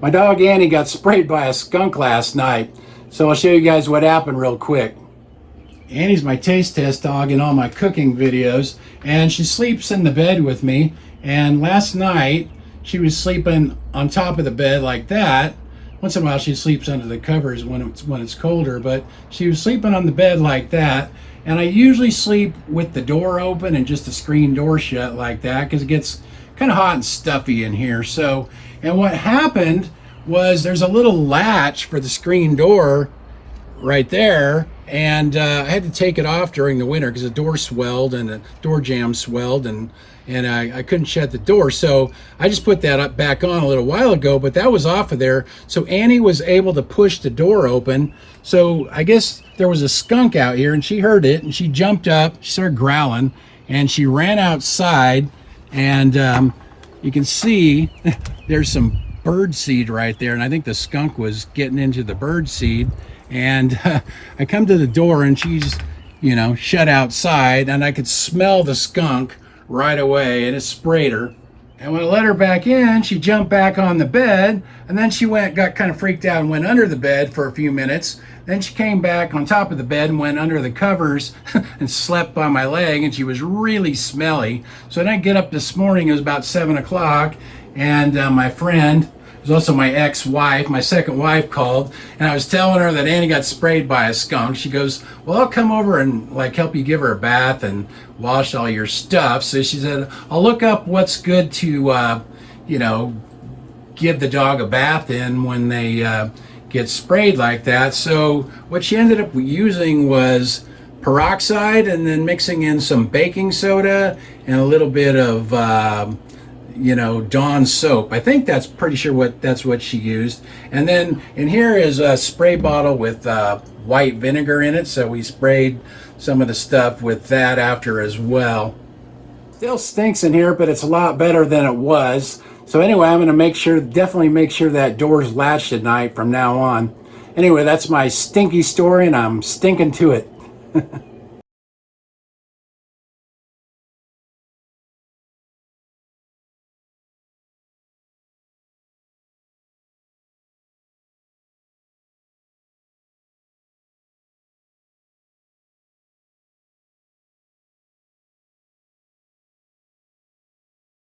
My dog Annie got sprayed by a skunk last night, so I'll show you guys what happened real quick. Annie's my taste test dog in all my cooking videos, and she sleeps in the bed with me. And last night she was sleeping on top of the bed like that. Once in a while she sleeps under the covers when it's colder, but she was sleeping on the bed like that. And I usually sleep with the door open and just the screen door shut like that because it gets kind of hot and stuffy in here. So, and what happened was there's a little latch for the screen door right there, and I had to take it off during the winter because the door swelled and the door jamb swelled, and I couldn't shut the door. So I just put that up back on a little while ago, but that was off of there. So Annie was able to push the door open. So I guess there was a skunk out here and she heard it and she jumped up, she started growling, and she ran outside. And you can see there's some bird seed right there, and I think the skunk was getting into the bird seed. And I come to the door and she's, shut outside, and I could smell the skunk right away, and it sprayed her. And when I let her back in, she jumped back on the bed, and then she got kind of freaked out and went under the bed for a few minutes. Then she came back on top of the bed and went under the covers and slept by my leg, and she was really smelly. So then I get up this morning, it was about 7 o'clock, and my friend, who's also my ex-wife, my second wife, called, and I was telling her that Annie got sprayed by a skunk. She goes, well, I'll come over and help you give her a bath and wash all your stuff. So she said, I'll look up what's good to, give the dog a bath in when they get sprayed like that. So what she ended up using was peroxide, and then mixing in some baking soda and a little bit of Dawn soap. I think that's pretty sure that's what she used. And then in here is a spray bottle with white vinegar in it, so we sprayed some of the stuff with that after as well. Still stinks in here, but it's a lot better than it was. So anyway, I'm going to definitely make sure that door's latched at night from now on. Anyway, that's my stinky story, and I'm stinking to it.